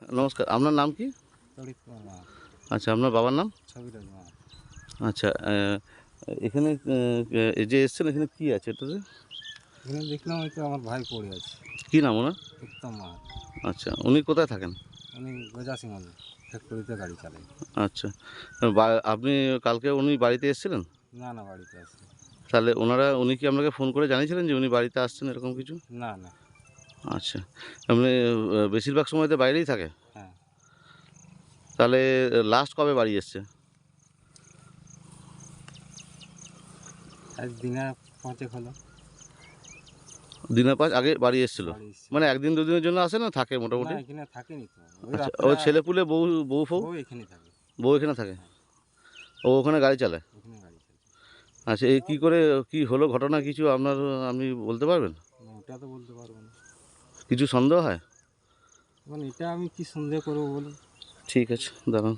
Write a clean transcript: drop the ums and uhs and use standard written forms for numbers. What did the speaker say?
নমস্কার, আপনার নাম কি? তড়িৎ কুমার। আচ্ছা, আপনার বাবার নাম? ছবিরাজ মাঠ। আচ্ছা, এখানে এই যে এসছেন, এখানে কি আছে এটাতে? এখানে দেখলাম হয়তো আমার ভাই পড়ে আছে। কি নাম ওনার? উত্তম মাহাত। আচ্ছা, উনি কোথায় থাকেন? উনি গজাসিংহল ফ্যাক্টরিতে গাড়ি চালায়। আচ্ছা, আপনি কালকে উনি বাড়িতে এসেছিলেন? না না, বাড়িতে আছে। তাহলে উনি কি আপনাকে ফোন করে জানিয়েছিলেন যে উনি বাড়িতে আসছেন এরকম কিছু? না না। আচ্ছা, এমনি বেশিরভাগ সময় তো বাইরেই থাকে? হ্যাঁ, তাহলে লাস্ট কবে বাড়ি এসছে? আজ দিনা 5 হলো দিনের 5 আগে বাড়ি এসেছিল? বাড়ি এসছে। মানে একদিন দুদিনের জন্য আসে না থাকে না, মোটামুটি? এখানে থাকেনি তো। ওই আচ্ছা, রাত্রে ও ছেলেপুলে বউ বউ ফউ? বউ এখানে থাকে। বউ এখানে থাকে? হ্যাঁ, ও ওখানে গাড়ি চালায়? ওখানে গাড়ি চালায়। আচ্ছা, এই কী করে কী হলো ঘটনা কিছু আপনি বলতে পারবেন? না, ওটা তো বলতে পারবো না। কিছু সন্দেহ হয়? এখন এটা আমি কি সন্দেহ করবো বলুন? ঠিক আছে, দাঁড়ান।